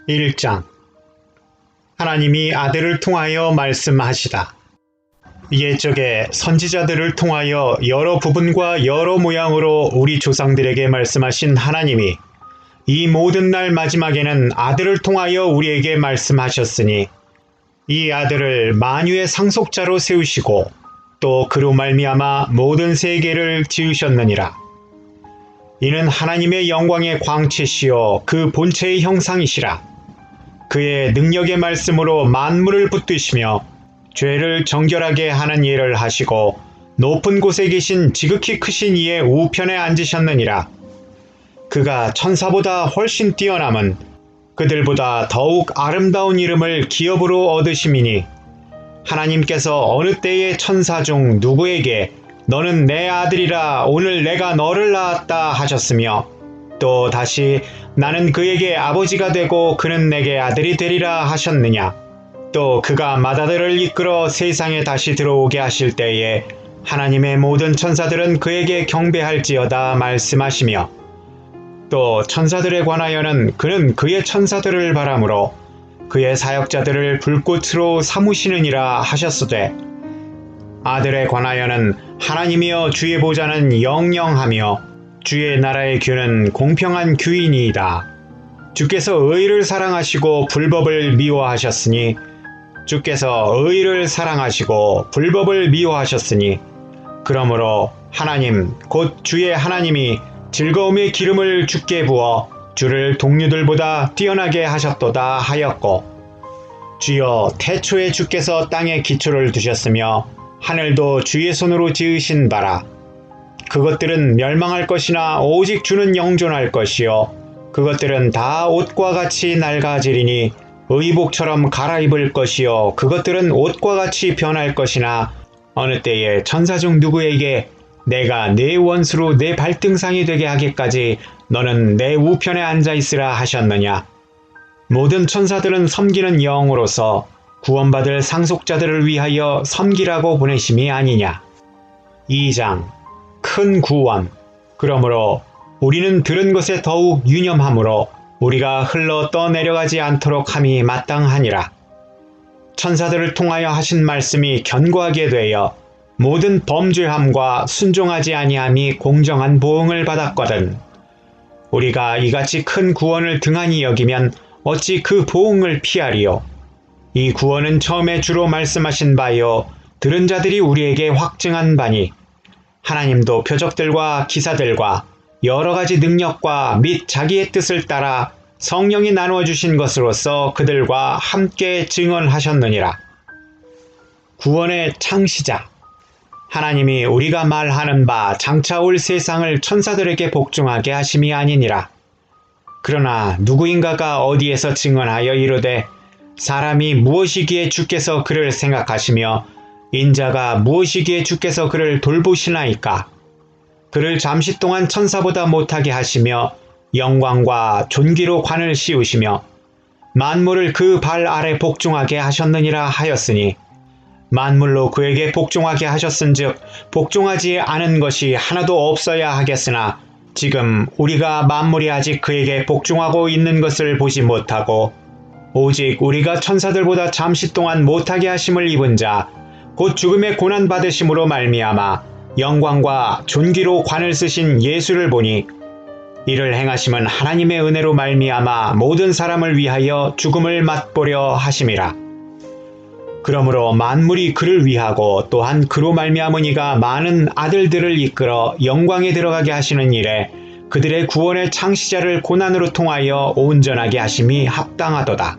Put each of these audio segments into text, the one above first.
1장. 하나님이 아들을 통하여 말씀하시다. 옛적에 선지자들을 통하여 여러 부분과 여러 모양으로 우리 조상들에게 말씀하신 하나님이 이 모든 날 마지막에는 아들을 통하여 우리에게 말씀하셨으니 이 아들을 만유의 상속자로 세우시고 또 그로 말미암아 모든 세계를 지으셨느니라. 이는 하나님의 영광의 광채시요 그 본체의 형상이시라. 그의 능력의 말씀으로 만물을 붙드시며 죄를 정결하게 하는 일을 하시고 높은 곳에 계신 지극히 크신 이의 우편에 앉으셨느니라. 그가 천사보다 훨씬 뛰어남은 그들보다 더욱 아름다운 이름을 기업으로 얻으심이니 하나님께서 어느 때에 천사 중 누구에게 너는 내 아들이라 오늘 내가 너를 낳았다 하셨으며 또 다시 나는 그에게 아버지가 되고 그는 내게 아들이 되리라 하셨느냐. 또 그가 맏아들을 이끌어 세상에 다시 들어오게 하실 때에 하나님의 모든 천사들은 그에게 경배할지어다 말씀하시며 또 천사들에 관하여는 그는 그의 천사들을 바람으로 그의 사역자들을 불꽃으로 삼으시느니라 하셨으되 아들에 관하여는 하나님이여 주의 보좌는 영영하며 주의 나라의 규는 공평한 규이니이다. 주께서 의를 사랑하시고 불법을 미워하셨으니 주께서 의를 사랑하시고 불법을 미워하셨으니 그러므로 하나님 곧 주의 하나님이 즐거움의 기름을 주께 부어 주를 동류들보다 뛰어나게 하셨도다 하였고 주여 태초에 주께서 땅에 기초를 두셨으며 하늘도 주의 손으로 지으신 바라. 그것들은 멸망할 것이나 오직 주는 영존할 것이요 그것들은 다 옷과 같이 낡아지리니 의복처럼 갈아입을 것이요 그것들은 옷과 같이 변할 것이나 어느 때에 천사 중 누구에게 내가 네 원수로 내 발등상이 되게 하기까지 너는 내 우편에 앉아있으라 하셨느냐. 모든 천사들은 섬기는 영으로서 구원받을 상속자들을 위하여 섬기라고 보내심이 아니냐. 2장. 큰 구원. 그러므로 우리는 들은 것에 더욱 유념하므로 우리가 흘러 떠내려가지 않도록 함이 마땅하니라. 천사들을 통하여 하신 말씀이 견고하게 되어 모든 범죄함과 순종하지 아니함이 공정한 보응을 받았거든. 우리가 이같이 큰 구원을 등한히 여기면 어찌 그 보응을 피하리요. 이 구원은 처음에 주로 말씀하신 바요 들은 자들이 우리에게 확증한 바니 하나님도 표적들과 기사들과 여러 가지 능력과 및 자기의 뜻을 따라 성령이 나누어 주신 것으로서 그들과 함께 증언하셨느니라. 구원의 창시자. 하나님이 우리가 말하는 바 장차 올 세상을 천사들에게 복종하게 하심이 아니니라. 그러나 누구인가가 어디에서 증언하여 이르되 사람이 무엇이기에 주께서 그를 생각하시며 인자가 무엇이기에 주께서 그를 돌보시나이까. 그를 잠시 동안 천사보다 못하게 하시며 영광과 존귀로 관을 씌우시며 만물을 그 발 아래 복종하게 하셨느니라 하였으니 만물로 그에게 복종하게 하셨은즉 복종하지 않은 것이 하나도 없어야 하겠으나 지금 우리가 만물이 아직 그에게 복종하고 있는 것을 보지 못하고 오직 우리가 천사들보다 잠시 동안 못하게 하심을 입은 자 곧 죽음의 고난 받으심으로 말미암아 영광과 존귀로 관을 쓰신 예수를 보니 이를 행하심은 하나님의 은혜로 말미암아 모든 사람을 위하여 죽음을 맛보려 하심이라. 그러므로 만물이 그를 위하고 또한 그로 말미암으니가 많은 아들들을 이끌어 영광에 들어가게 하시는 일에 그들의 구원의 창시자를 고난으로 통하여 온전하게 하심이 합당하도다.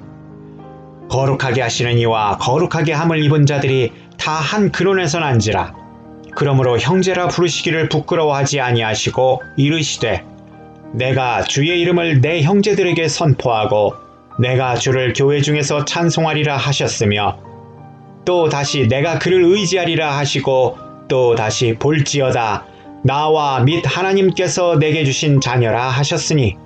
거룩하게 하시는 이와 거룩하게 함을 입은 자들이 다 한 근원에서 난지라. 그러므로 형제라 부르시기를 부끄러워하지 아니하시고 이르시되 내가 주의 이름을 내 형제들에게 선포하고 내가 주를 교회 중에서 찬송하리라 하셨으며 또 다시 내가 그를 의지하리라 하시고 또 다시 볼지어다 나와 및 하나님께서 내게 주신 자녀라 하셨으니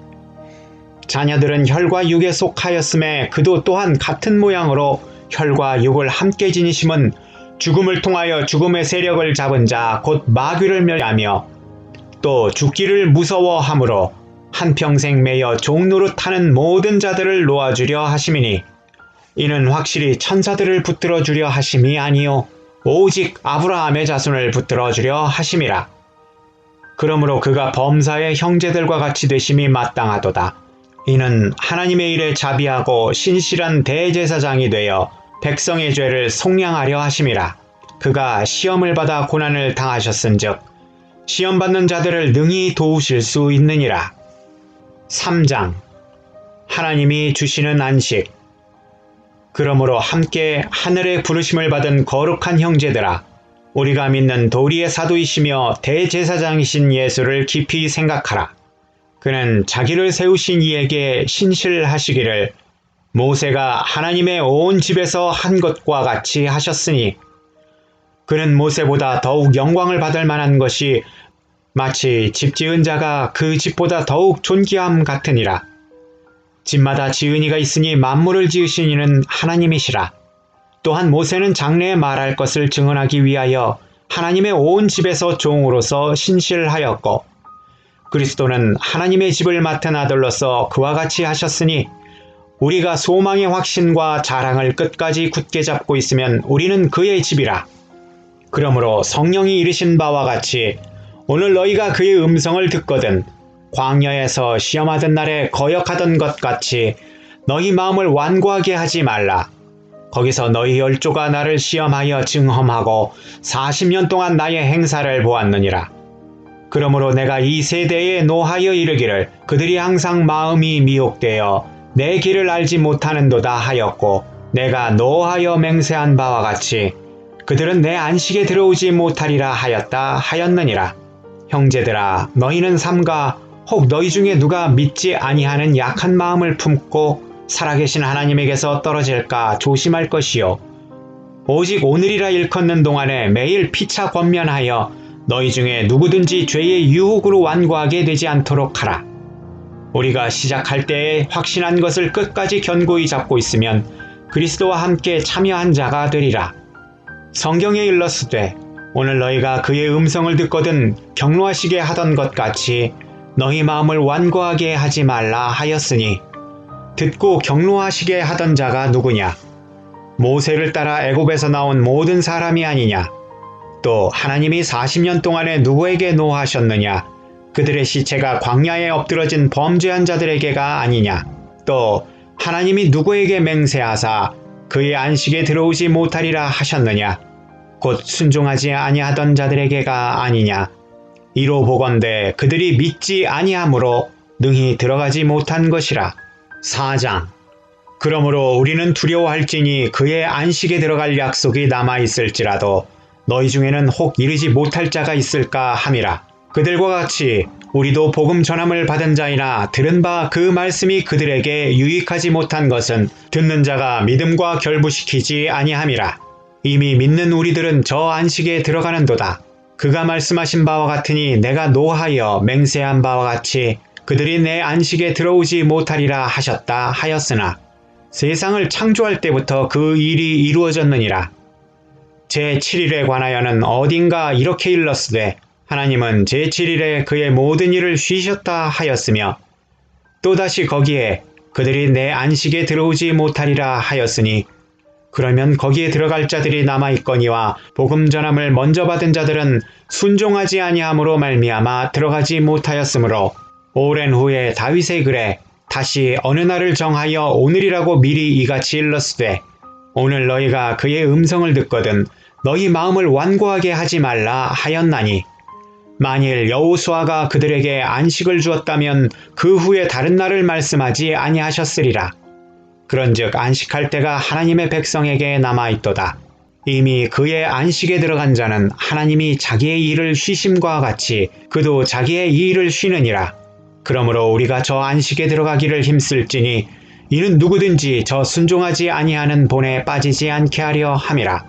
자녀들은 혈과 육에 속하였음에 그도 또한 같은 모양으로 혈과 육을 함께 지니심은 죽음을 통하여 죽음의 세력을 잡은 자 곧 마귀를 멸하며 또 죽기를 무서워하므로 한평생 매여 종노릇하는 모든 자들을 놓아주려 하심이니 이는 확실히 천사들을 붙들어 주려 하심이 아니요 오직 아브라함의 자손을 붙들어 주려 하심이라. 그러므로 그가 범사의 형제들과 같이 되심이 마땅하도다. 이는 하나님의 일에 자비하고 신실한 대제사장이 되어 백성의 죄를 속량하려 하심이라. 그가 시험을 받아 고난을 당하셨은즉 시험받는 자들을 능히 도우실 수 있느니라. 3장 하나님이 주시는 안식. 그러므로 함께 하늘의 부르심을 받은 거룩한 형제들아, 우리가 믿는 도리의 사도이시며 대제사장이신 예수를 깊이 생각하라. 그는 자기를 세우신 이에게 신실하시기를 모세가 하나님의 온 집에서 한 것과 같이 하셨으니 그는 모세보다 더욱 영광을 받을 만한 것이 마치 집 지은 자가 그 집보다 더욱 존귀함 같으니라. 집마다 지은 이가 있으니 만물을 지으신 이는 하나님이시라. 또한 모세는 장래에 말할 것을 증언하기 위하여 하나님의 온 집에서 종으로서 신실하였고 그리스도는 하나님의 집을 맡은 아들로서 그와 같이 하셨으니 우리가 소망의 확신과 자랑을 끝까지 굳게 잡고 있으면 우리는 그의 집이라. 그러므로 성령이 이르신 바와 같이 오늘 너희가 그의 음성을 듣거든 광야에서 시험하던 날에 거역하던 것 같이 너희 마음을 완고하게 하지 말라. 거기서 너희 열조가 나를 시험하여 증험하고 40년 동안 나의 행사를 보았느니라. 그러므로 내가 이 세대에 노하여 이르기를 그들이 항상 마음이 미혹되어 내 길을 알지 못하는도다 하였고 내가 노하여 맹세한 바와 같이 그들은 내 안식에 들어오지 못하리라 하였다 하였느니라. 형제들아, 너희는 삼가 혹 너희 중에 누가 믿지 아니하는 약한 마음을 품고 살아계신 하나님에게서 떨어질까 조심할 것이요. 오직 오늘이라 일컫는 동안에 매일 피차 권면하여 너희 중에 누구든지 죄의 유혹으로 완고하게 되지 않도록 하라. 우리가 시작할 때에 확신한 것을 끝까지 견고히 잡고 있으면 그리스도와 함께 참여한 자가 되리라. 성경에 일렀으되 오늘 너희가 그의 음성을 듣거든 경노하시게 하던 것 같이 너희 마음을 완고하게 하지 말라 하였으니 듣고 경노하시게 하던 자가 누구냐? 모세를 따라 애굽에서 나온 모든 사람이 아니냐? 또 하나님이 40년 동안에 누구에게 노하셨느냐? 그들의 시체가 광야에 엎드러진 범죄한 자들에게가 아니냐? 또 하나님이 누구에게 맹세하사 그의 안식에 들어오지 못하리라 하셨느냐? 곧 순종하지 아니하던 자들에게가 아니냐? 이로 보건대 그들이 믿지 아니하므로 능히 들어가지 못한 것이라. 4장 그러므로 우리는 두려워할지니 그의 안식에 들어갈 약속이 남아있을지라도 너희 중에는 혹 이르지 못할 자가 있을까 함이라. 그들과 같이 우리도 복음 전함을 받은 자이나 들은 바 그 말씀이 그들에게 유익하지 못한 것은 듣는 자가 믿음과 결부시키지 아니함이라. 이미 믿는 우리들은 저 안식에 들어가는도다. 그가 말씀하신 바와 같으니 내가 노하여 맹세한 바와 같이 그들이 내 안식에 들어오지 못하리라 하셨다 하였으나 세상을 창조할 때부터 그 일이 이루어졌느니라. 제7일에 관하여는 어딘가 이렇게 일렀으되 하나님은 제7일에 그의 모든 일을 쉬셨다 하였으며 또다시 거기에 그들이 내 안식에 들어오지 못하리라 하였으니 그러면 거기에 들어갈 자들이 남아있거니와 복음 전함을 먼저 받은 자들은 순종하지 아니함으로 말미암아 들어가지 못하였으므로 오랜 후에 다윗의 글에 다시 어느 날을 정하여 오늘이라고 미리 이같이 일렀으되 오늘 너희가 그의 음성을 듣거든 너희 마음을 완고하게 하지 말라 하였나니 만일 여호수아가 그들에게 안식을 주었다면 그 후에 다른 날을 말씀하지 아니하셨으리라. 그런즉 안식할 때가 하나님의 백성에게 남아있도다. 이미 그의 안식에 들어간 자는 하나님이 자기의 일을 쉬심과 같이 그도 자기의 일을 쉬느니라. 그러므로 우리가 저 안식에 들어가기를 힘쓸지니 이는 누구든지 저 순종하지 아니하는 본에 빠지지 않게 하려 함이라.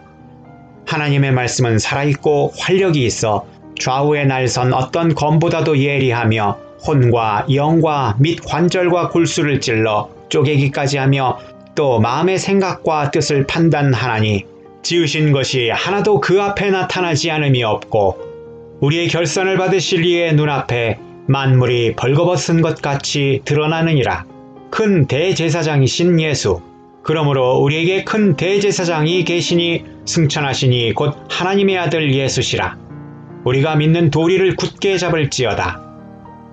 하나님의 말씀은 살아있고 활력이 있어 좌우에 날선 어떤 검보다도 예리하며 혼과 영과 및 관절과 골수를 찔러 쪼개기까지 하며 또 마음의 생각과 뜻을 판단하나니 지으신 것이 하나도 그 앞에 나타나지 않음이 없고 우리의 결산을 받으실 이의 눈앞에 만물이 벌거벗은 것 같이 드러나느니라. 큰 대제사장이신 예수. 그러므로 우리에게 큰 대제사장이 계시니 승천하시니 곧 하나님의 아들 예수시라. 우리가 믿는 도리를 굳게 잡을지어다.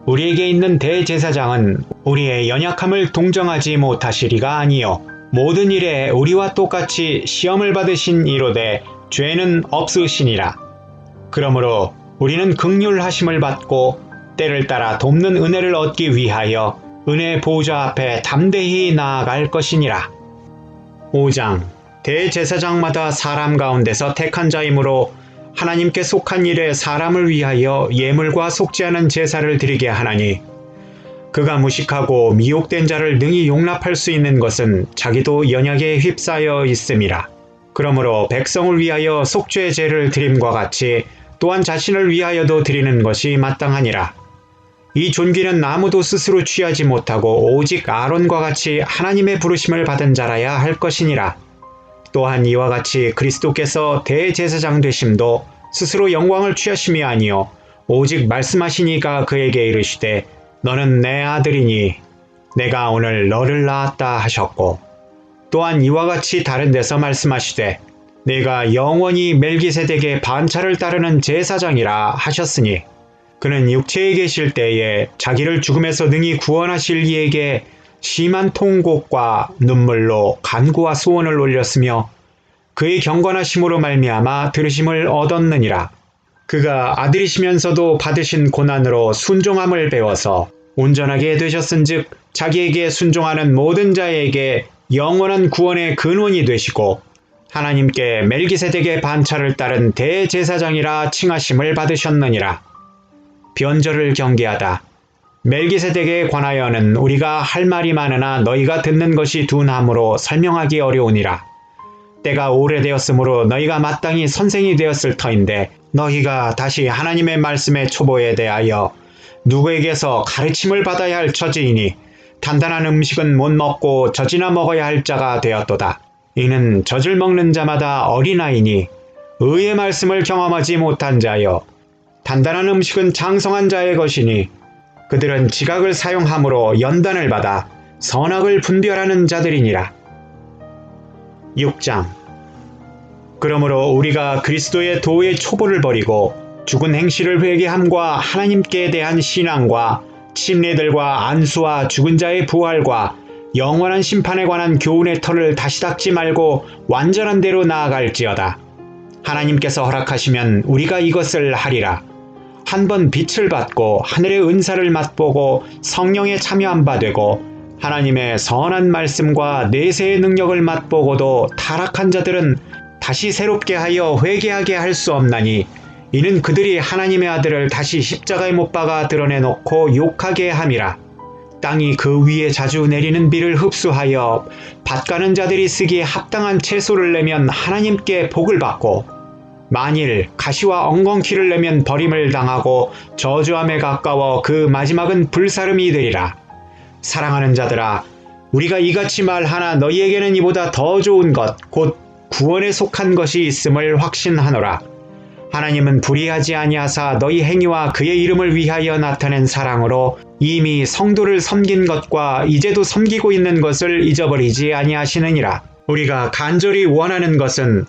우리에게 있는 대제사장은 우리의 연약함을 동정하지 못하시리가 아니요 모든 일에 우리와 똑같이 시험을 받으신 이로되 죄는 없으시니라. 그러므로 우리는 긍휼하심을 받고 때를 따라 돕는 은혜를 얻기 위하여 은혜 보좌 앞에 담대히 나아갈 것이니라. 5장. 대제사장마다 사람 가운데서 택한 자이므로 하나님께 속한 일에 사람을 위하여 예물과 속지 않은 제사를 드리게 하나니 그가 무식하고 미혹된 자를 능히 용납할 수 있는 것은 자기도 연약에 휩싸여 있음이라. 그러므로 백성을 위하여 속죄 제를 드림과 같이 또한 자신을 위하여도 드리는 것이 마땅하니라. 이 존귀는 아무도 스스로 취하지 못하고 오직 아론과 같이 하나님의 부르심을 받은 자라야 할 것이니라. 또한 이와 같이 그리스도께서 대제사장 되심도 스스로 영광을 취하심이 아니요 오직 말씀하시니가 그에게 이르시되 너는 내 아들이니 내가 오늘 너를 낳았다 하셨고 또한 이와 같이 다른 데서 말씀하시되 내가 영원히 멜기세덱의 반차를 따르는 제사장이라 하셨으니 그는 육체에 계실 때에 자기를 죽음에서 능히 구원하실 이에게 심한 통곡과 눈물로 간구와 소원을 올렸으며 그의 경건하심으로 말미암아 들으심을 얻었느니라. 그가 아들이시면서도 받으신 고난으로 순종함을 배워서 온전하게 되셨은즉 자기에게 순종하는 모든 자에게 영원한 구원의 근원이 되시고 하나님께 멜기세덱의 반차를 따른 대제사장이라 칭하심을 받으셨느니라. 변절을 경계하다. 멜기세덱에 관하여는 우리가 할 말이 많으나 너희가 듣는 것이 둔함으로 설명하기 어려우니라. 때가 오래되었으므로 너희가 마땅히 선생이 되었을 터인데 너희가 다시 하나님의 말씀의 초보에 대하여 누구에게서 가르침을 받아야 할 처지이니 단단한 음식은 못 먹고 젖이나 먹어야 할 자가 되었도다. 이는 젖을 먹는 자마다 어린아이니 의의 말씀을 경험하지 못한 자여 단단한 음식은 장성한 자의 것이니 그들은 지각을 사용함으로 연단을 받아 선악을 분별하는 자들이니라. 6장. 그러므로 우리가 그리스도의 도의 초보를 버리고 죽은 행실을 회개함과 하나님께 대한 신앙과 침례들과 안수와 죽은 자의 부활과 영원한 심판에 관한 교훈의 털을 다시 닦지 말고 완전한 대로 나아갈지어다. 하나님께서 허락하시면 우리가 이것을 하리라. 한번 빛을 받고 하늘의 은사를 맛보고 성령에 참여한 바 되고 하나님의 선한 말씀과 내세의 능력을 맛보고도 타락한 자들은 다시 새롭게 하여 회개하게 할 수 없나니 이는 그들이 하나님의 아들을 다시 십자가에 못 박아 드러내놓고 욕하게 함이라. 땅이 그 위에 자주 내리는 비를 흡수하여 밭 가는 자들이 쓰기에 합당한 채소를 내면 하나님께 복을 받고 만일 가시와 엉겅퀴를 내면 버림을 당하고 저주함에 가까워 그 마지막은 불사름이 되리라. 사랑하는 자들아, 우리가 이같이 말하나 너희에게는 이보다 더 좋은 것 곧 구원에 속한 것이 있음을 확신하노라. 하나님은 불의하지 아니하사 너희 행위와 그의 이름을 위하여 나타낸 사랑으로 이미 성도를 섬긴 것과 이제도 섬기고 있는 것을 잊어버리지 아니하시느니라. 우리가 간절히 원하는 것은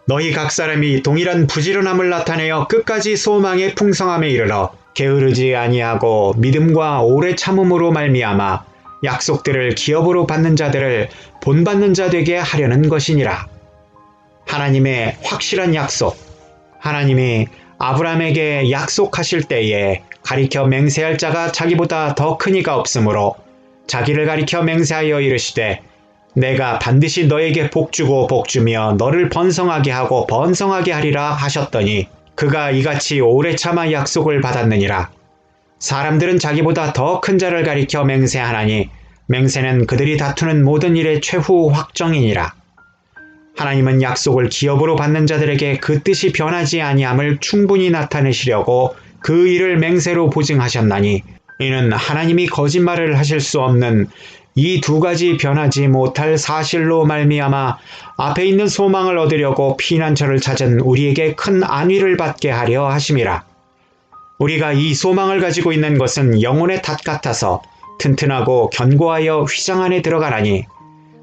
너희 각 사람이 동일한 부지런함을 나타내어 끝까지 소망의 풍성함에 이르러 게으르지 아니하고 믿음과 오래 참음으로 말미암아 약속들을 기업으로 받는 자들을 본받는 자 되게 하려는 것이니라. 하나님의 확실한 약속. 하나님이 아브라함에게 약속하실 때에 가리켜 맹세할 자가 자기보다 더 큰 이가 없으므로 자기를 가리켜 맹세하여 이르시되 내가 반드시 너에게 복주고 복주며 너를 번성하게 하고 번성하게 하리라 하셨더니 그가 이같이 오래 참아 약속을 받았느니라. 사람들은 자기보다 더 큰 자를 가리켜 맹세하나니 맹세는 그들이 다투는 모든 일의 최후 확정이니라. 하나님은 약속을 기업으로 받는 자들에게 그 뜻이 변하지 아니함을 충분히 나타내시려고 그 일을 맹세로 보증하셨나니 이는 하나님이 거짓말을 하실 수 없는 이 두 가지 변하지 못할 사실로 말미암아 앞에 있는 소망을 얻으려고 피난처를 찾은 우리에게 큰 안위를 받게 하려 하심이라. 우리가 이 소망을 가지고 있는 것은 영혼의 탓 같아서 튼튼하고 견고하여 휘장 안에 들어가라니,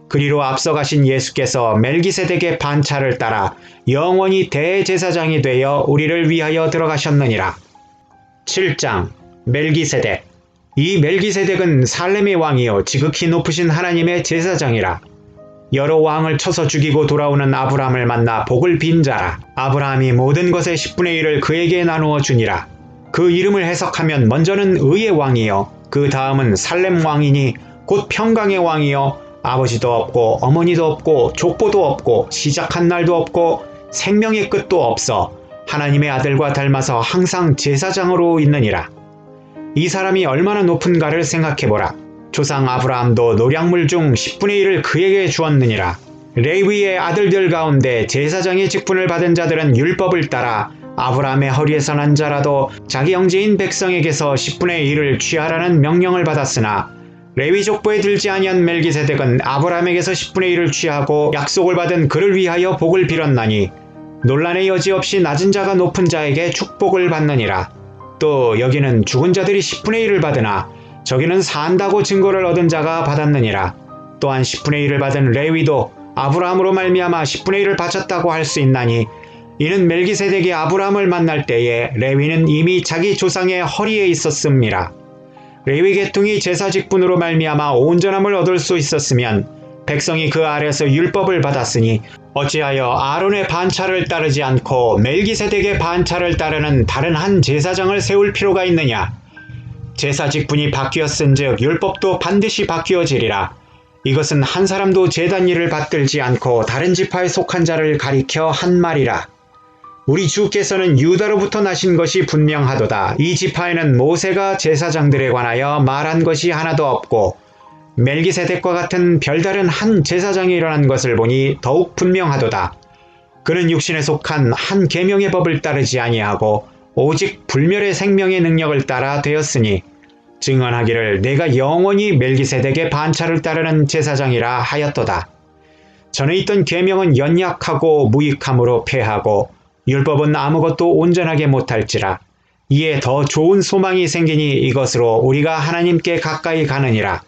그리로 앞서가신 예수께서 멜기세덱의 반차를 따라 영원히 대제사장이 되어 우리를 위하여 들어가셨느니라. 7장 멜기세덱. 이 멜기세덱은 살렘의 왕이요 지극히 높으신 하나님의 제사장이라. 여러 왕을 쳐서 죽이고 돌아오는 아브라함을 만나 복을 빈 자라. 아브라함이 모든 것의 10분의 1을 그에게 나누어 주니라. 그 이름을 해석하면 먼저는 의의 왕이요 그 다음은 살렘 왕이니 곧 평강의 왕이요 아버지도 없고 어머니도 없고 족보도 없고 시작한 날도 없고 생명의 끝도 없어 하나님의 아들과 닮아서 항상 제사장으로 있느니라. 이 사람이 얼마나 높은가를 생각해보라. 조상 아브라함도 노량물 중 10분의 1을 그에게 주었느니라. 레위의 아들들 가운데 제사장의 직분을 받은 자들은 율법을 따라 아브라함의 허리에서 난 자라도 자기 형제인 백성에게서 10분의 1을 취하라는 명령을 받았으나, 레위 족보에 들지 아니한 멜기세덱은 아브라함에게서 10분의 1을 취하고 약속을 받은 그를 위하여 복을 빌었나니 논란의 여지 없이 낮은 자가 높은 자에게 축복을 받느니라. 또 여기는 죽은 자들이 10분의 1을 받으나 저기는 산다고 증거를 얻은 자가 받았느니라. 또한 10분의 1을 받은 레위도 아브라함으로 말미암아 10분의 1을 바쳤다고 할 수 있나니, 이는 멜기세덱이 아브라함을 만날 때에 레위는 이미 자기 조상의 허리에 있었음이라. 레위 계통이 제사 직분으로 말미암아 온전함을 얻을 수 있었으면 백성이 그 아래서 율법을 받았으니 어찌하여 아론의 반차를 따르지 않고 멜기세덱의 반차를 따르는 다른 한 제사장을 세울 필요가 있느냐. 제사 직분이 바뀌었은즉 율법도 반드시 바뀌어지리라. 이것은 한 사람도 제단 일을 받들지 않고 다른 지파에 속한 자를 가리켜 한 말이라. 우리 주께서는 유다로부터 나신 것이 분명하도다. 이 지파에는 모세가 제사장들에 관하여 말한 것이 하나도 없고 멜기세덱과 같은 별다른 한 제사장이 일어난 것을 보니 더욱 분명하도다. 그는 육신에 속한 한 계명의 법을 따르지 아니하고 오직 불멸의 생명의 능력을 따라 되었으니, 증언하기를 내가 영원히 멜기세덱의 반차를 따르는 제사장이라 하였도다. 전에 있던 계명은 연약하고 무익함으로 패하고 율법은 아무것도 온전하게 못할지라. 이에 더 좋은 소망이 생기니 이것으로 우리가 하나님께 가까이 가느니라.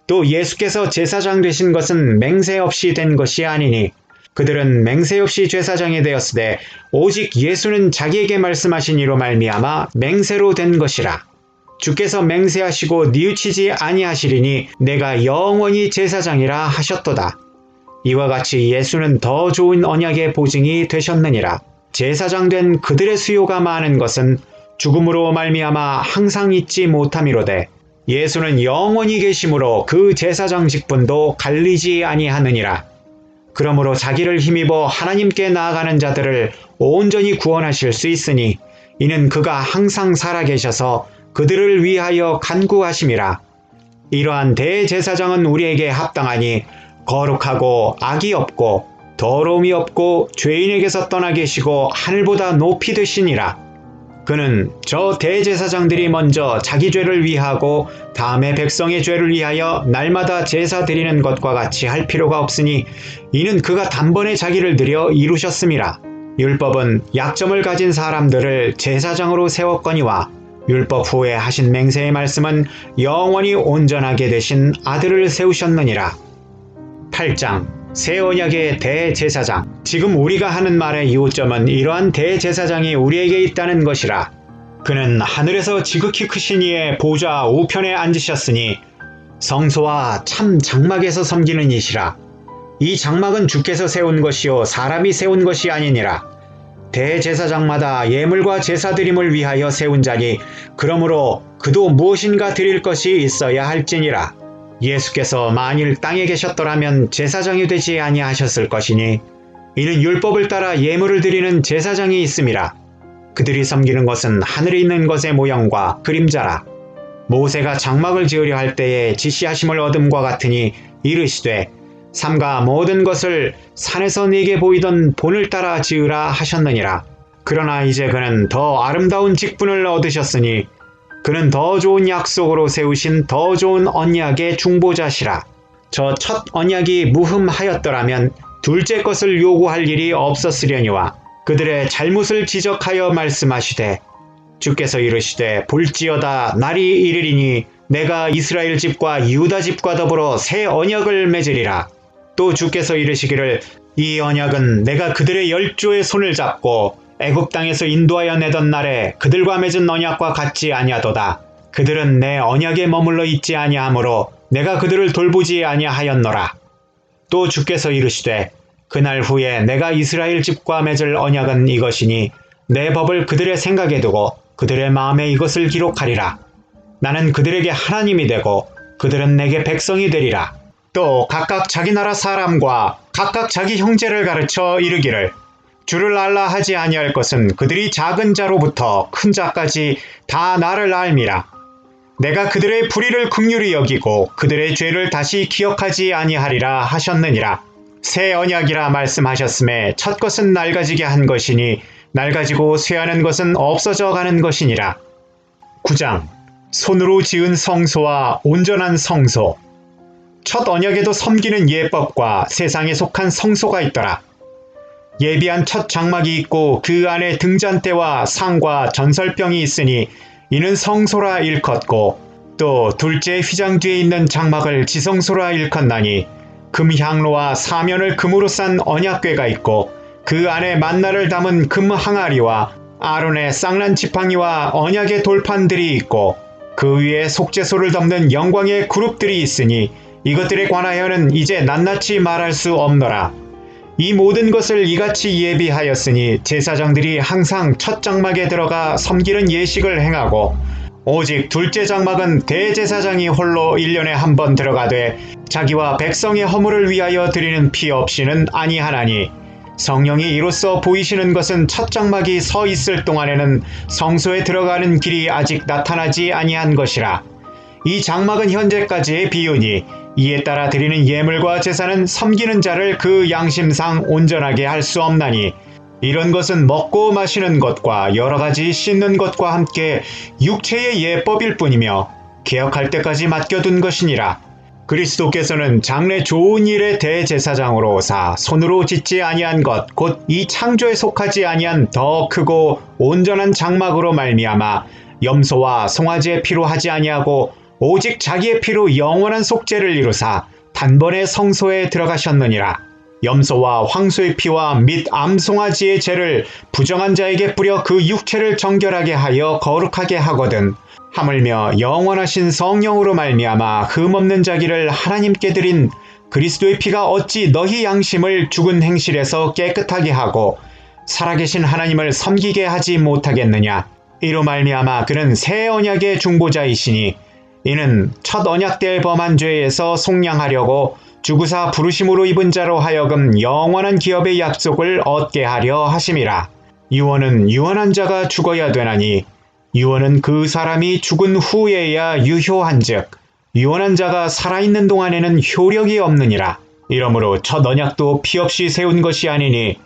또 예수께서 제사장 되신 것은 맹세 없이 된 것이 아니니, 그들은 맹세 없이 제사장이 되었으되 오직 예수는 자기에게 말씀하신 이로 말미암아 맹세로 된 것이라. 주께서 맹세하시고 뉘우치지 아니하시리니 내가 영원히 제사장이라 하셨도다. 이와 같이 예수는 더 좋은 언약의 보증이 되셨느니라. 제사장 된 그들의 수요가 많은 것은 죽음으로 말미암아 항상 잊지 못함이로되, 예수는 영원히 계심으로 그 제사장 직분도 갈리지 아니하느니라. 그러므로 자기를 힘입어 하나님께 나아가는 자들을 온전히 구원하실 수 있으니, 이는 그가 항상 살아계셔서 그들을 위하여 간구하심이라. 이러한 대제사장은 우리에게 합당하니 거룩하고 악이 없고 더러움이 없고 죄인에게서 떠나 계시고 하늘보다 높이 되시니라. 그는 저 대제사장들이 먼저 자기 죄를 위하고 다음에 백성의 죄를 위하여 날마다 제사 드리는 것과 같이 할 필요가 없으니, 이는 그가 단번에 자기를 드려 이루셨음이라. 율법은 약점을 가진 사람들을 제사장으로 세웠거니와 율법 후에 하신 맹세의 말씀은 영원히 온전하게 되신 아들을 세우셨느니라. 8장 새 언약의 대제사장. 지금 우리가 하는 말의 이웃점은 이러한 대제사장이 우리에게 있다는 것이라. 그는 하늘에서 지극히 크신 이의 보좌 우편에 앉으셨으니 성소와 참 장막에서 섬기는 이시라. 이 장막은 주께서 세운 것이요 사람이 세운 것이 아니니라. 대제사장마다 예물과 제사드림을 위하여 세운 자니 그러므로 그도 무엇인가 드릴 것이 있어야 할지니라. 예수께서 만일 땅에 계셨더라면 제사장이 되지 아니하셨을 것이니, 이는 율법을 따라 예물을 드리는 제사장이 있음이라. 그들이 섬기는 것은 하늘에 있는 것의 모형과 그림자라. 모세가 장막을 지으려 할 때에 지시하심을 얻음과 같으니 이르시되, 삼가 모든 것을 산에서 네게 보이던 본을 따라 지으라 하셨느니라. 그러나 이제 그는 더 아름다운 직분을 얻으셨으니 그는 더 좋은 약속으로 세우신 더 좋은 언약의 중보자시라. 저 첫 언약이 무흠하였더라면 둘째 것을 요구할 일이 없었으려니와, 그들의 잘못을 지적하여 말씀하시되 주께서 이르시되 볼지어다 날이 이르리니 내가 이스라엘 집과 유다 집과 더불어 새 언약을 맺으리라. 또 주께서 이르시기를 이 언약은 내가 그들의 열조의 손을 잡고 애굽 땅에서 인도하여 내던 날에 그들과 맺은 언약과 같지 아니하도다. 그들은 내 언약에 머물러 있지 아니하므로 내가 그들을 돌보지 아니하였노라. 또 주께서 이르시되 그날 후에 내가 이스라엘 집과 맺을 언약은 이것이니 내 법을 그들의 생각에 두고 그들의 마음에 이것을 기록하리라. 나는 그들에게 하나님이 되고 그들은 내게 백성이 되리라. 또 각각 자기 나라 사람과 각각 자기 형제를 가르쳐 이르기를 주를 알라 하지 아니할 것은 그들이 작은 자로부터 큰 자까지 다 나를 알미라. 내가 그들의 불의를 긍휼히 여기고 그들의 죄를 다시 기억하지 아니하리라 하셨느니라. 새 언약이라 말씀하셨음에 첫 것은 낡아지게 한 것이니 낡아지고 쇠하는 것은 없어져 가는 것이니라. 9장 손으로 지은 성소와 온전한 성소. 첫 언약에도 섬기는 예법과 세상에 속한 성소가 있더라. 예비한 첫 장막이 있고 그 안에 등잔대와 상과 전설병이 있으니 이는 성소라 일컫고 또 둘째 휘장 뒤에 있는 장막을 지성소라 일컫나니 금향로와 사면을 금으로 싼 언약궤가 있고 그 안에 만나를 담은 금 항아리와 아론의 쌍난 지팡이와 언약의 돌판들이 있고 그 위에 속죄소를 덮는 영광의 그룹들이 있으니 이것들에 관하여는 이제 낱낱이 말할 수 없노라. 이 모든 것을 이같이 예비하였으니 제사장들이 항상 첫 장막에 들어가 섬기는 예식을 행하고 오직 둘째 장막은 대제사장이 홀로 1년에 한 번 들어가되 자기와 백성의 허물을 위하여 드리는 피 없이는 아니하나니 성령이 이로써 보이시는 것은 첫 장막이 서 있을 동안에는 성소에 들어가는 길이 아직 나타나지 아니한 것이라. 이 장막은 현재까지의 비유니 이에 따라 드리는 예물과 제사는 섬기는 자를 그 양심상 온전하게 할 수 없나니 이런 것은 먹고 마시는 것과 여러 가지 씻는 것과 함께 육체의 예법일 뿐이며 개혁할 때까지 맡겨둔 것이니라. 그리스도께서는 장래 좋은 일의 대제사장으로 오사 손으로 짓지 아니한 것 곧 이 창조에 속하지 아니한 더 크고 온전한 장막으로 말미암아 염소와 송아지의 피로 하지 아니하고 오직 자기의 피로 영원한 속죄를 이루사 단번에 성소에 들어가셨느니라. 염소와 황소의 피와 및 암송아지의 죄를 부정한 자에게 뿌려 그 육체를 정결하게 하여 거룩하게 하거든 하물며 영원하신 성령으로 말미암아 흠없는 자기를 하나님께 드린 그리스도의 피가 어찌 너희 양심을 죽은 행실에서 깨끗하게 하고 살아계신 하나님을 섬기게 하지 못하겠느냐. 이로 말미암아 그는 새 언약의 중보자이시니 이는 첫 언약 때 범한 죄에서 속량하려고 주구사 부르심으로 입은 자로 하여금 영원한 기업의 약속을 얻게 하려 하심이라. 유언은 유언한 자가 죽어야 되나니 유언은 그 사람이 죽은 후에야 유효한즉 유언한 자가 살아있는 동안에는 효력이 없느니라. 이러므로 첫 언약도 피 없이 세운 것이 아니니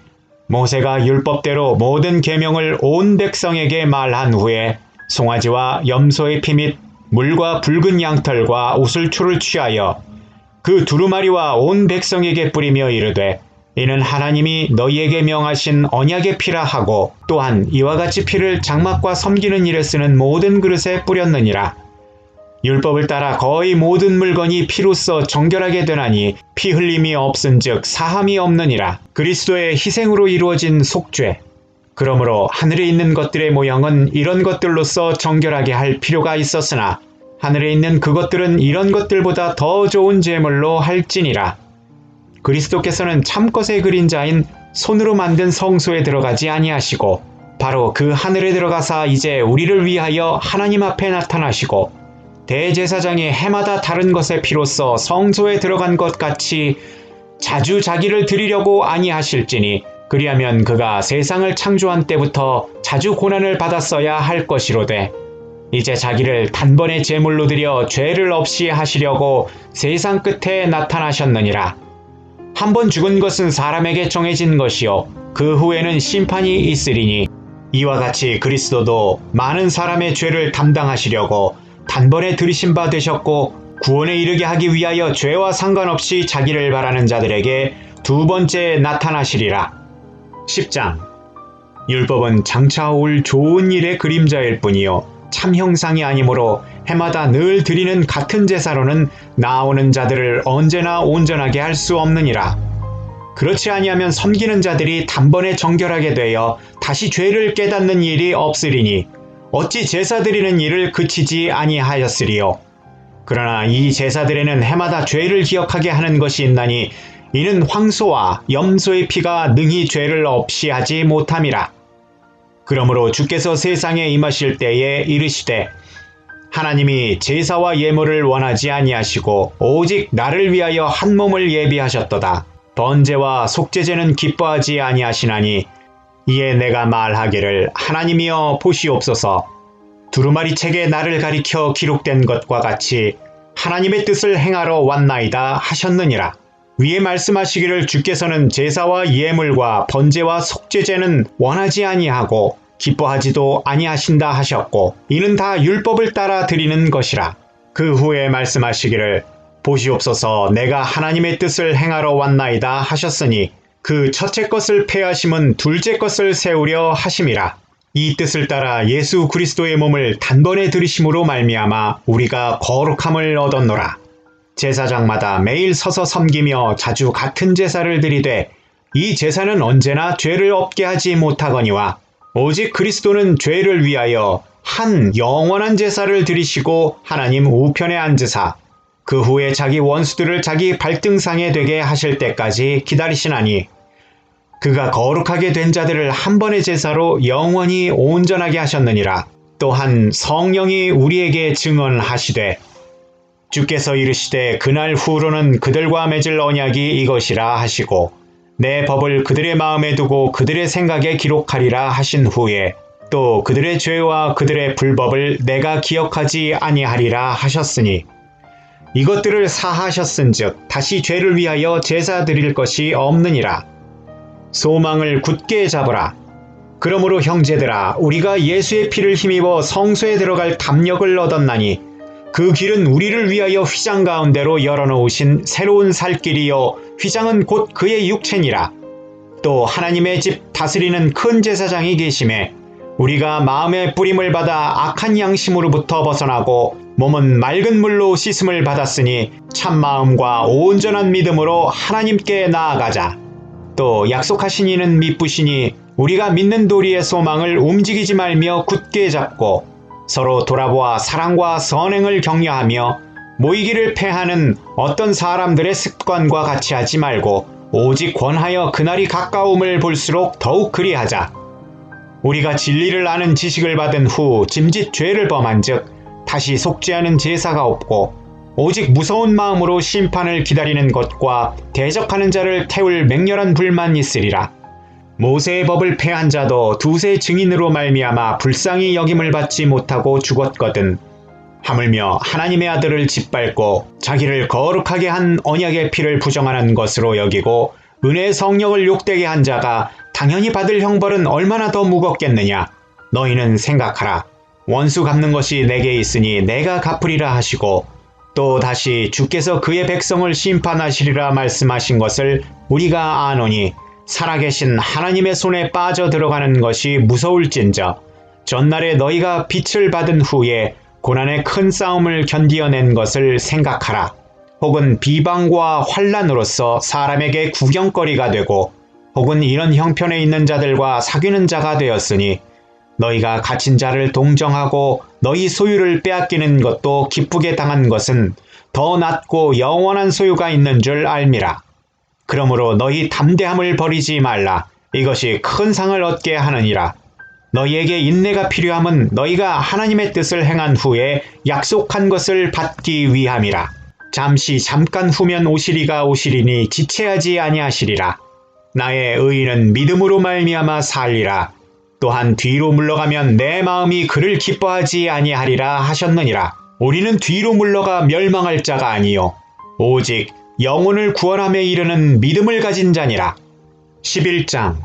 모세가 율법대로 모든 계명을 온 백성에게 말한 후에 송아지와 염소의 피 및 물과 붉은 양털과 우슬초를 취하여 그 두루마리와 온 백성에게 뿌리며 이르되 이는 하나님이 너희에게 명하신 언약의 피라 하고 또한 이와 같이 피를 장막과 섬기는 일에 쓰는 모든 그릇에 뿌렸느니라. 율법을 따라 거의 모든 물건이 피로써 정결하게 되나니 피 흘림이 없은즉 사함이 없느니라. 그리스도의 희생으로 이루어진 속죄. 그러므로 하늘에 있는 것들의 모형은 이런 것들로서 정결하게 할 필요가 있었으나 하늘에 있는 그것들은 이런 것들보다 더 좋은 제물로 할지니라. 그리스도께서는 참것의 그림자인 손으로 만든 성소에 들어가지 아니하시고 바로 그 하늘에 들어가사 이제 우리를 위하여 하나님 앞에 나타나시고 대제사장이 해마다 다른 것의 피로써 성소에 들어간 것 같이 자주 자기를 드리려고 아니하실지니 그리하면 그가 세상을 창조한 때부터 자주 고난을 받았어야 할 것이로되 이제 자기를 단번에 제물로 드려 죄를 없이 하시려고 세상 끝에 나타나셨느니라. 한 번 죽은 것은 사람에게 정해진 것이요 그 후에는 심판이 있으리니 이와 같이 그리스도도 많은 사람의 죄를 담당하시려고 단번에 들이신 바 되셨고 구원에 이르게 하기 위하여 죄와 상관없이 자기를 바라는 자들에게 두 번째 나타나시리라. 10장 율법은 장차 올 좋은 일의 그림자일 뿐이요 참 형상이 아니므로 해마다 늘 드리는 같은 제사로는 나아오는 자들을 언제나 온전하게 할 수 없느니라. 그렇지 아니하면 섬기는 자들이 단번에 정결하게 되어 다시 죄를 깨닫는 일이 없으리니 어찌 제사 드리는 일을 그치지 아니하였으리요. 그러나 이 제사들에는 해마다 죄를 기억하게 하는 것이 있나니 이는 황소와 염소의 피가 능히 죄를 없이 하지 못함이라. 그러므로 주께서 세상에 임하실 때에 이르시되 하나님이 제사와 예물을 원하지 아니하시고 오직 나를 위하여 한 몸을 예비하셨도다. 번제와 속죄제는 기뻐하지 아니하시나니 이에 내가 말하기를 하나님이여 보시옵소서. 두루마리 책에 나를 가리켜 기록된 것과 같이 하나님의 뜻을 행하러 왔나이다 하셨느니라. 위에 말씀하시기를 주께서는 제사와 예물과 번제와 속죄제는 원하지 아니하고 기뻐하지도 아니하신다 하셨고 이는 다 율법을 따라 드리는 것이라. 그 후에 말씀하시기를 보시옵소서 내가 하나님의 뜻을 행하러 왔나이다 하셨으니 그 첫째 것을 폐하심은 둘째 것을 세우려 하심이라. 이 뜻을 따라 예수 그리스도의 몸을 단번에 들이심으로 말미암아 우리가 거룩함을 얻었노라. 제사장마다 매일 서서 섬기며 자주 같은 제사를 드리되 이 제사는 언제나 죄를 없게 하지 못하거니와 오직 그리스도는 죄를 위하여 한 영원한 제사를 드리시고 하나님 우편에 앉으사 그 후에 자기 원수들을 자기 발등상에 되게 하실 때까지 기다리시나니 그가 거룩하게 된 자들을 한 번의 제사로 영원히 온전하게 하셨느니라. 또한 성령이 우리에게 증언하시되 주께서 이르시되 그날 후로는 그들과 맺을 언약이 이것이라 하시고 내 법을 그들의 마음에 두고 그들의 생각에 기록하리라 하신 후에 또 그들의 죄와 그들의 불법을 내가 기억하지 아니하리라 하셨으니 이것들을 사하셨은즉 다시 죄를 위하여 제사 드릴 것이 없느니라. 소망을 굳게 잡으라. 그러므로 형제들아 우리가 예수의 피를 힘입어 성소에 들어갈 담력을 얻었나니 그 길은 우리를 위하여 휘장 가운데로 열어놓으신 새로운 살 길이요 휘장은 곧 그의 육체니라. 또 하나님의 집 다스리는 큰 제사장이 계심에 우리가 마음의 뿌림을 받아 악한 양심으로부터 벗어나고 몸은 맑은 물로 씻음을 받았으니 참마음과 온전한 믿음으로 하나님께 나아가자. 또 약속하신 이는 미쁘시니 우리가 믿는 도리의 소망을 움직이지 말며 굳게 잡고 서로 돌아보아 사랑과 선행을 격려하며 모이기를 패하는 어떤 사람들의 습관과 같이 하지 말고 오직 권하여 그날이 가까움을 볼수록 더욱 그리하자. 우리가 진리를 아는 지식을 받은 후 짐짓 죄를 범한즉 다시 속죄하는 제사가 없고 오직 무서운 마음으로 심판을 기다리는 것과 대적하는 자를 태울 맹렬한 불만 있으리라. 모세의 법을 폐한 자도 두세 증인으로 말미암아 불쌍히 여김을 받지 못하고 죽었거든. 하물며 하나님의 아들을 짓밟고 자기를 거룩하게 한 언약의 피를 부정하는 것으로 여기고 은혜의 성령을 욕되게 한 자가 당연히 받을 형벌은 얼마나 더 무겁겠느냐. 너희는 생각하라. 원수 갚는 것이 내게 있으니 내가 갚으리라 하시고 또 다시 주께서 그의 백성을 심판하시리라 말씀하신 것을 우리가 아노니 살아계신 하나님의 손에 빠져 들어가는 것이 무서울진저 전날에 너희가 빛을 받은 후에 고난의 큰 싸움을 견디어낸 것을 생각하라. 혹은 비방과 환난으로서 사람에게 구경거리가 되고 혹은 이런 형편에 있는 자들과 사귀는 자가 되었으니 너희가 갇힌 자를 동정하고 너희 소유를 빼앗기는 것도 기쁘게 당한 것은 더 낫고 영원한 소유가 있는 줄 알미라. 그러므로 너희 담대함을 버리지 말라. 이것이 큰 상을 얻게 하느니라. 너희에게 인내가 필요함은 너희가 하나님의 뜻을 행한 후에 약속한 것을 받기 위함이라. 잠깐 후면 오시리가 오시리니 지체하지 아니하시리라. 나의 의인은 믿음으로 말미암아 살리라. 또한 뒤로 물러가면 내 마음이 그를 기뻐하지 아니하리라 하셨느니라. 우리는 뒤로 물러가 멸망할 자가 아니요 오직 영혼을 구원함에 이르는 믿음을 가진 자니라. 11장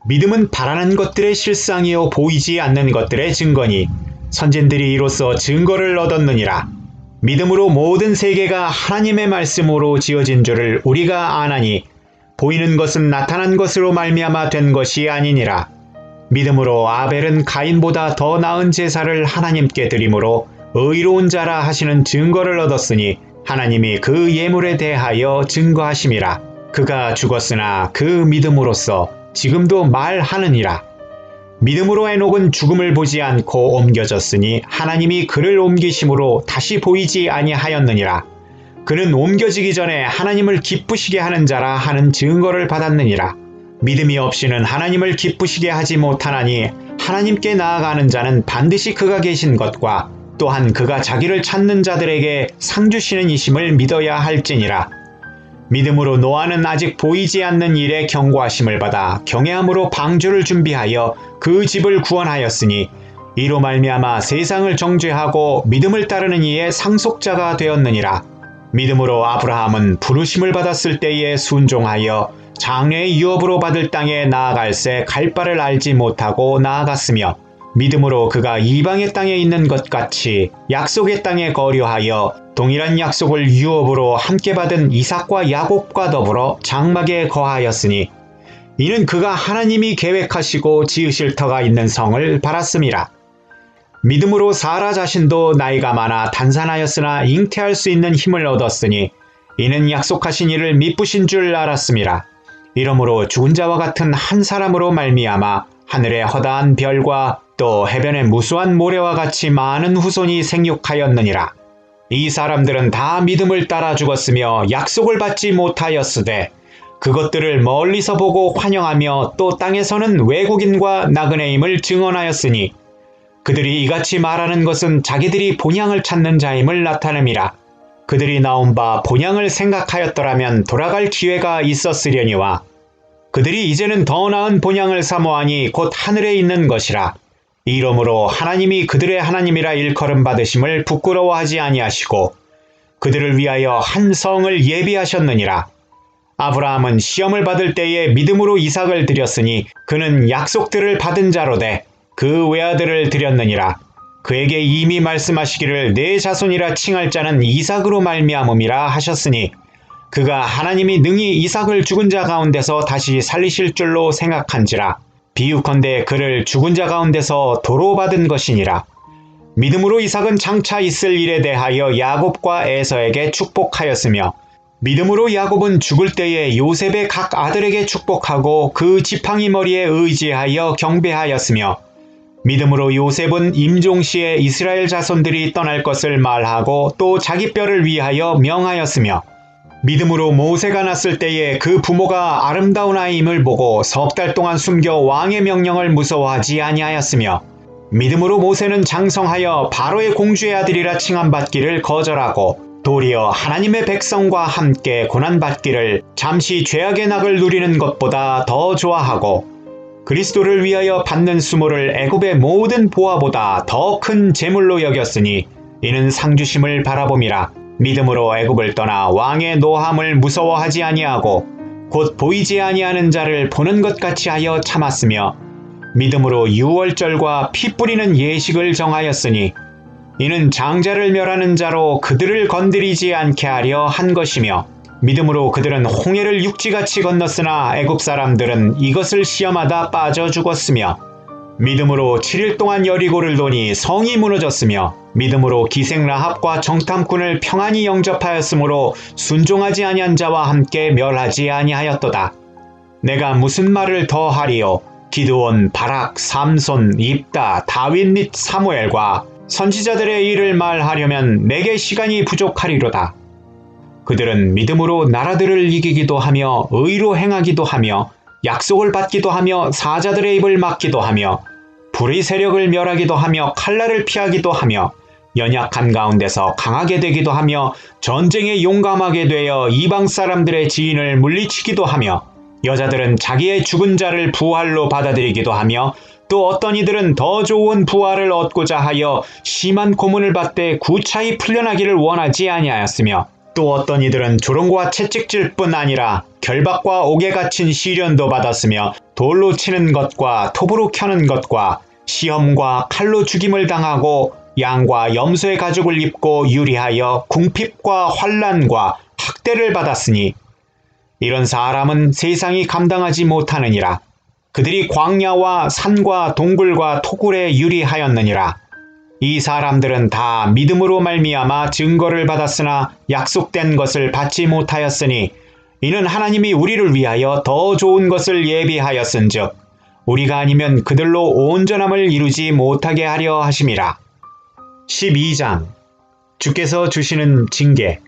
믿음은 바라는 것들의 실상이요 보이지 않는 것들의 증거니 선진들이 이로써 증거를 얻었느니라. 믿음으로 모든 세계가 하나님의 말씀으로 지어진 줄을 우리가 아나니 보이는 것은 나타난 것으로 말미암아 된 것이 아니니라. 믿음으로 아벨은 가인보다 더 나은 제사를 하나님께 드림으로 의로운 자라 하시는 증거를 얻었으니 하나님이 그 예물에 대하여 증거하심이라. 그가 죽었으나 그 믿음으로써 지금도 말하느니라. 믿음으로 에녹은 죽음을 보지 않고 옮겨졌으니 하나님이 그를 옮기심으로 다시 보이지 아니하였느니라. 그는 옮겨지기 전에 하나님을 기쁘시게 하는 자라 하는 증거를 받았느니라. 믿음이 없이는 하나님을 기쁘시게 하지 못하나니 하나님께 나아가는 자는 반드시 그가 계신 것과 또한 그가 자기를 찾는 자들에게 상 주시는 이심을 믿어야 할지니라. 믿음으로 노아는 아직 보이지 않는 일에 경고하심을 받아 경외함으로 방주를 준비하여 그 집을 구원하였으니 이로 말미암아 세상을 정죄하고 믿음을 따르는 이의 상속자가 되었느니라. 믿음으로 아브라함은 부르심을 받았을 때에 순종하여 장래의 유업으로 받을 땅에 나아갈새 갈 바를 알지 못하고 나아갔으며 믿음으로 그가 이방의 땅에 있는 것 같이 약속의 땅에 거류하여 동일한 약속을 유업으로 함께 받은 이삭과 야곱과 더불어 장막에 거하였으니 이는 그가 하나님이 계획하시고 지으실 터가 있는 성을 바랐음이라. 믿음으로 사라 자신도 나이가 많아 단산하였으나 잉태할 수 있는 힘을 얻었으니 이는 약속하신 이를 미쁘신 줄 알았음이라. 이러므로 죽은 자와 같은 한 사람으로 말미암아 하늘의 허다한 별과 또 해변의 무수한 모래와 같이 많은 후손이 생육하였느니라. 이 사람들은 다 믿음을 따라 죽었으며 약속을 받지 못하였으되 그것들을 멀리서 보고 환영하며 또 땅에서는 외국인과 나그네임을 증언하였으니 그들이 이같이 말하는 것은 자기들이 본향을 찾는 자임을 나타냄이라. 그들이 나온 바 본향을 생각하였더라면 돌아갈 기회가 있었으려니와 그들이 이제는 더 나은 본향을 사모하니 곧 하늘에 있는 것이라. 이러므로 하나님이 그들의 하나님이라 일컬음 받으심을 부끄러워하지 아니하시고 그들을 위하여 한 성을 예비하셨느니라. 아브라함은 시험을 받을 때에 믿음으로 이삭을 드렸으니 그는 약속들을 받은 자로되 그 외아들을 드렸느니라. 그에게 이미 말씀하시기를 내 자손이라 칭할 자는 이삭으로 말미암음이라 하셨으니 그가 하나님이 능히 이삭을 죽은 자 가운데서 다시 살리실 줄로 생각한지라. 비유컨대 그를 죽은 자 가운데서 도로 받은 것이니라. 믿음으로 이삭은 장차 있을 일에 대하여 야곱과 에서에게 축복하였으며 믿음으로 야곱은 죽을 때에 요셉의 각 아들에게 축복하고 그 지팡이 머리에 의지하여 경배하였으며 믿음으로 요셉은 임종시에 이스라엘 자손들이 떠날 것을 말하고 또 자기 뼈를 위하여 명하였으며 믿음으로 모세가 났을 때에 그 부모가 아름다운 아이임을 보고 석 달 동안 숨겨 왕의 명령을 무서워하지 아니하였으며 믿음으로 모세는 장성하여 바로의 공주의 아들이라 칭함받기를 거절하고 도리어 하나님의 백성과 함께 고난받기를 잠시 죄악의 낙을 누리는 것보다 더 좋아하고 그리스도를 위하여 받는 수모를 애굽의 모든 보화보다 더 큰 재물로 여겼으니 이는 상주심을 바라봄이라. 믿음으로 애굽을 떠나 왕의 노함을 무서워하지 아니하고 곧 보이지 아니하는 자를 보는 것 같이 하여 참았으며 믿음으로 유월절과 피 뿌리는 예식을 정하였으니 이는 장자를 멸하는 자로 그들을 건드리지 않게 하려 한 것이며 믿음으로 그들은 홍해를 육지같이 건넜으나 애굽 사람들은 이것을 시험하다 빠져 죽었으며 믿음으로 7일 동안 여리고를 도니 성이 무너졌으며 믿음으로 기생 라합과 정탐꾼을 평안히 영접하였으므로 순종하지 아니한 자와 함께 멸하지 아니하였도다. 내가 무슨 말을 더 하리요? 기드온, 바락, 삼손, 입다, 다윗 및 사무엘과 선지자들의 일을 말하려면 내게 시간이 부족하리로다. 그들은 믿음으로 나라들을 이기기도 하며 의로 행하기도 하며 약속을 받기도 하며 사자들의 입을 막기도 하며 불의 세력을 멸하기도 하며 칼날을 피하기도 하며 연약한 가운데서 강하게 되기도 하며 전쟁에 용감하게 되어 이방 사람들의 지인을 물리치기도 하며 여자들은 자기의 죽은 자를 부활로 받아들이기도 하며 또 어떤 이들은 더 좋은 부활을 얻고자 하여 심한 고문을 받되 구차히 풀려나기를 원하지 아니하였으며 또 어떤 이들은 조롱과 채찍질 뿐 아니라 결박과 옥에 갇힌 시련도 받았으며 돌로 치는 것과 톱으로 켜는 것과 시험과 칼로 죽임을 당하고 양과 염소의 가죽을 입고 유리하여 궁핍과 환난과 학대를 받았으니 이런 사람은 세상이 감당하지 못하느니라. 그들이 광야와 산과 동굴과 토굴에 유리하였느니라. 이 사람들은 다 믿음으로 말미암아 증거를 받았으나 약속된 것을 받지 못하였으니 이는 하나님이 우리를 위하여 더 좋은 것을 예비하였은즉 우리가 아니면 그들로 온전함을 이루지 못하게 하려 하심이라. 12장 주께서 주시는 징계.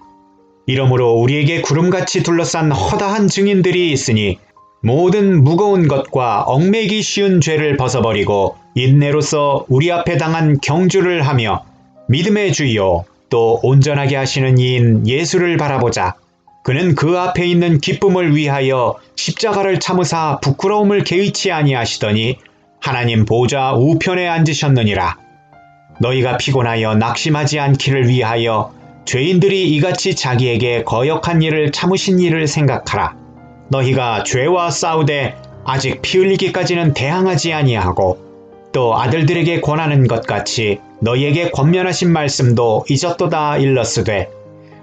이러므로 우리에게 구름같이 둘러싼 허다한 증인들이 있으니 모든 무거운 것과 얽매이기 쉬운 죄를 벗어버리고 인내로서 우리 앞에 당한 경주를 하며 믿음의 주요 또 온전하게 하시는 이인 예수를 바라보자. 그는 그 앞에 있는 기쁨을 위하여 십자가를 참으사 부끄러움을 개의치 아니하시더니 하나님 보좌 우편에 앉으셨느니라. 너희가 피곤하여 낙심하지 않기를 위하여 죄인들이 이같이 자기에게 거역한 일을 참으신 일을 생각하라. 너희가 죄와 싸우되 아직 피 흘리기까지는 대항하지 아니하고 또 아들들에게 권하는 것 같이 너희에게 권면하신 말씀도 잊었도다 일렀으되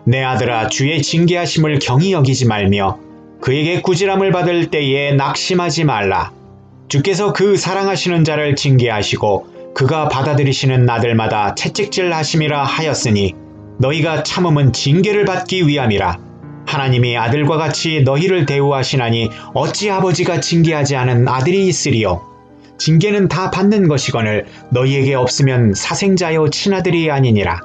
내 아들아 주의 징계하심을 경히 여기지 말며 그에게 꾸지람을 받을 때에 낙심하지 말라. 주께서 그 사랑하시는 자를 징계하시고 그가 받아들이시는 아들마다 채찍질 하심이라 하였으니 너희가 참음은 징계를 받기 위함이라. 하나님이 아들과 같이 너희를 대우하시나니 어찌 아버지가 징계하지 않은 아들이 있으리요. 징계는 다 받는 것이거늘 너희에게 없으면 사생자여 친아들이 아니니라.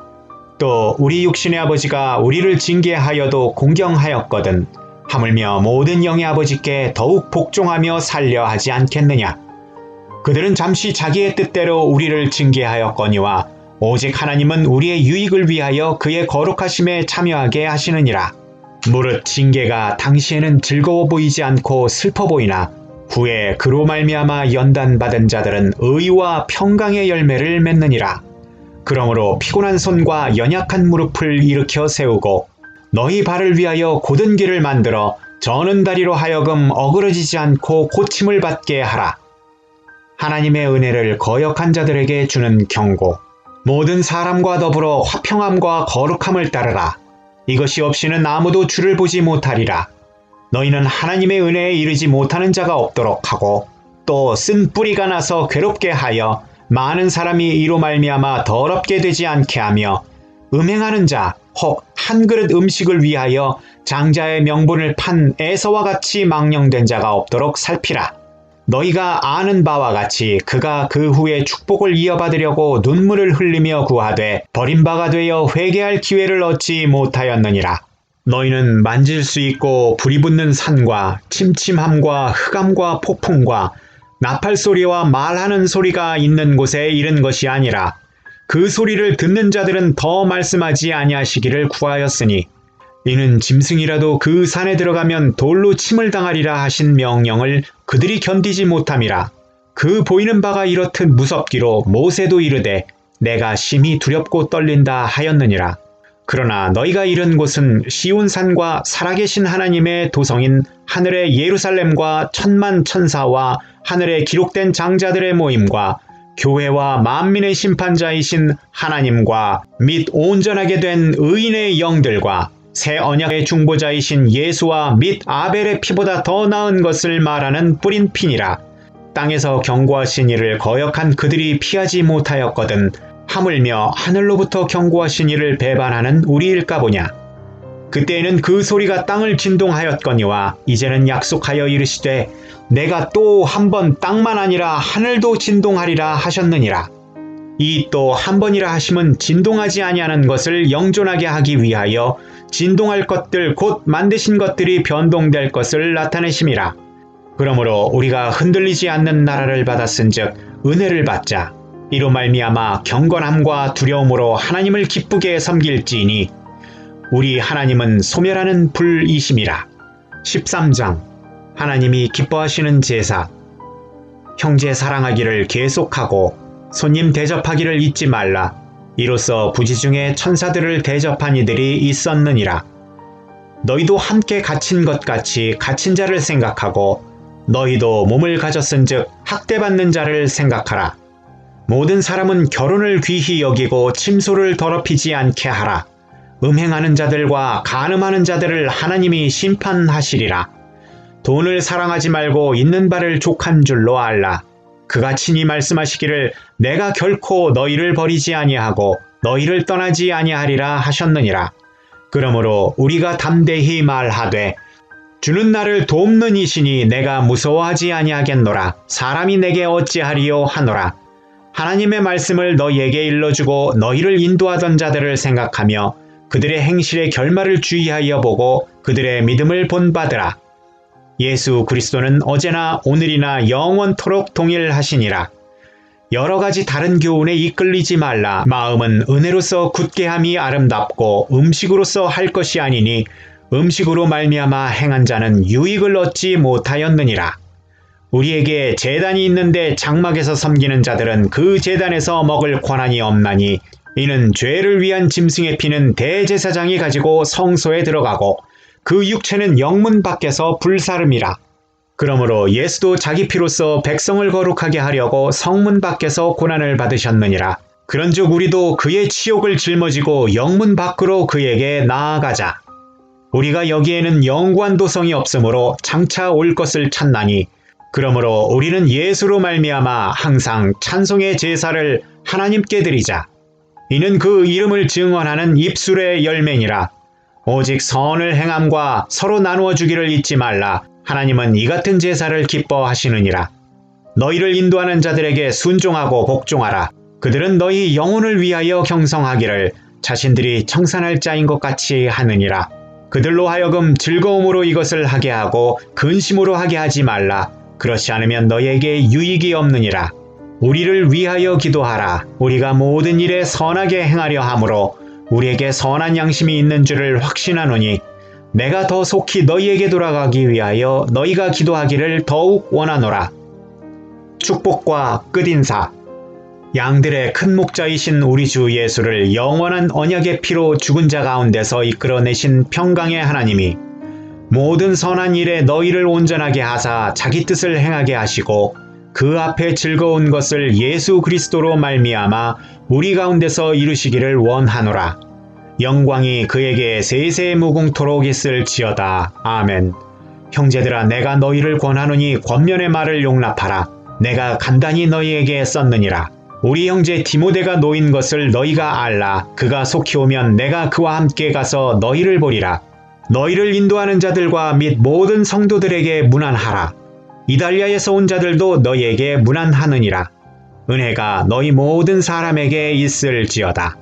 또 우리 육신의 아버지가 우리를 징계하여도 공경하였거든 하물며 모든 영의 아버지께 더욱 복종하며 살려 하지 않겠느냐. 그들은 잠시 자기의 뜻대로 우리를 징계하였거니와 오직 하나님은 우리의 유익을 위하여 그의 거룩하심에 참여하게 하시느니라. 무릇 징계가 당시에는 즐거워 보이지 않고 슬퍼 보이나 후에 그로 말미암아 연단받은 자들은 의와 평강의 열매를 맺느니라. 그러므로 피곤한 손과 연약한 무릎을 일으켜 세우고 너희 발을 위하여 곧은 길을 만들어 저는 다리로 하여금 어그러지지 않고 고침을 받게 하라. 하나님의 은혜를 거역한 자들에게 주는 경고. 모든 사람과 더불어 화평함과 거룩함을 따르라. 이것이 없이는 아무도 주를 보지 못하리라. 너희는 하나님의 은혜에 이르지 못하는 자가 없도록 하고 또 쓴 뿌리가 나서 괴롭게 하여 많은 사람이 이로 말미암아 더럽게 되지 않게 하며 음행하는 자 혹 한 그릇 음식을 위하여 장자의 명분을 판 에서와 같이 망령된 자가 없도록 살피라. 너희가 아는 바와 같이 그가 그 후에 축복을 이어받으려고 눈물을 흘리며 구하되 버림바가 되어 회개할 기회를 얻지 못하였느니라. 너희는 만질 수 있고 불이 붙는 산과 침침함과 흑암과 폭풍과 나팔 소리와 말하는 소리가 있는 곳에 이른 것이 아니라 그 소리를 듣는 자들은 더 말씀하지 아니하시기를 구하였으니 이는 짐승이라도 그 산에 들어가면 돌로 침을 당하리라 하신 명령을 그들이 견디지 못함이라. 그 보이는 바가 이렇듯 무섭기로 모세도 이르되 내가 심히 두렵고 떨린다 하였느니라. 그러나 너희가 이른 곳은 시온산과 살아계신 하나님의 도성인 하늘의 예루살렘과 천만 천사와 하늘에 기록된 장자들의 모임과 교회와 만민의 심판자이신 하나님과 및 온전하게 된 의인의 영들과 새 언약의 중보자이신 예수와 및 아벨의 피보다 더 나은 것을 말하는 뿌린 피니라. 땅에서 경고하신 이를 거역한 그들이 피하지 못하였거든 하물며 하늘로부터 경고하신 이를 배반하는 우리일까 보냐. 그때에는 그 소리가 땅을 진동하였거니와 이제는 약속하여 이르시되 내가 또 한 번 땅만 아니라 하늘도 진동하리라 하셨느니라. 이 또 한 번이라 하심은 진동하지 아니하는 것을 영존하게 하기 위하여 진동할 것들 곧 만드신 것들이 변동될 것을 나타내심이라. 그러므로 우리가 흔들리지 않는 나라를 받았은즉 은혜를 받자. 이로 말미암아 경건함과 두려움으로 하나님을 기쁘게 섬길지니 우리 하나님은 소멸하는 불이심이라. 13장 하나님이 기뻐하시는 제사. 형제 사랑하기를 계속하고 손님 대접하기를 잊지 말라. 이로써 부지 중에 천사들을 대접한 이들이 있었느니라. 너희도 함께 갇힌 것 같이 갇힌 자를 생각하고 너희도 몸을 가졌은즉 학대받는 자를 생각하라. 모든 사람은 결혼을 귀히 여기고 침소를 더럽히지 않게 하라. 음행하는 자들과 간음하는 자들을 하나님이 심판하시리라. 돈을 사랑하지 말고 있는 바를 족한 줄로 알라. 그가 친히 말씀하시기를 내가 결코 너희를 버리지 아니하고 너희를 떠나지 아니하리라 하셨느니라. 그러므로 우리가 담대히 말하되 주는 나를 돕는 이시니 내가 무서워하지 아니하겠노라. 사람이 내게 어찌하리요 하노라. 하나님의 말씀을 너희에게 일러주고 너희를 인도하던 자들을 생각하며 그들의 행실의 결말을 주의하여 보고 그들의 믿음을 본받으라. 예수 그리스도는 어제나 오늘이나 영원토록 동일하시니라. 여러 가지 다른 교훈에 이끌리지 말라. 마음은 은혜로서 굳게함이 아름답고 음식으로서 할 것이 아니니 음식으로 말미암아 행한 자는 유익을 얻지 못하였느니라. 우리에게 제단이 있는데 장막에서 섬기는 자들은 그 제단에서 먹을 권한이 없나니 이는 죄를 위한 짐승의 피는 대제사장이 가지고 성소에 들어가고 그 육체는 영문 밖에서 불사름이라. 그러므로 예수도 자기 피로써 백성을 거룩하게 하려고 성문 밖에서 고난을 받으셨느니라. 그런즉 우리도 그의 치욕을 짊어지고 영문 밖으로 그에게 나아가자. 우리가 여기에는 영구한 도성이 없으므로 장차 올 것을 찾나니 그러므로 우리는 예수로 말미암아 항상 찬송의 제사를 하나님께 드리자. 이는 그 이름을 증언하는 입술의 열매니라. 오직 선을 행함과 서로 나누어 주기를 잊지 말라. 하나님은 이 같은 제사를 기뻐하시느니라. 너희를 인도하는 자들에게 순종하고 복종하라. 그들은 너희 영혼을 위하여 경성하기를 자신들이 청산할 자인 것 같이 하느니라. 그들로 하여금 즐거움으로 이것을 하게 하고 근심으로 하게 하지 말라. 그렇지 않으면 너희에게 유익이 없느니라. 우리를 위하여 기도하라. 우리가 모든 일에 선하게 행하려 하므로 우리에게 선한 양심이 있는 줄을 확신하노니 내가 더 속히 너희에게 돌아가기 위하여 너희가 기도하기를 더욱 원하노라. 축복과 끝인사. 양들의 큰 목자이신 우리 주 예수를 영원한 언약의 피로 죽은 자 가운데서 이끌어내신 평강의 하나님이 모든 선한 일에 너희를 온전하게 하사 자기 뜻을 행하게 하시고 그 앞에 즐거운 것을 예수 그리스도로 말미암아 우리 가운데서 이루시기를 원하노라. 영광이 그에게 세세 무궁토록 있을지어다. 아멘. 형제들아, 내가 너희를 권하노니 권면의 말을 용납하라. 내가 간단히 너희에게 썼느니라. 우리 형제 디모데가 놓인 것을 너희가 알라. 그가 속히 오면 내가 그와 함께 가서 너희를 보리라. 너희를 인도하는 자들과 및 모든 성도들에게 문안하라. 이달리아에서 온 자들도 너희에게 문안하느니라. 은혜가 너희 모든 사람에게 있을지어다.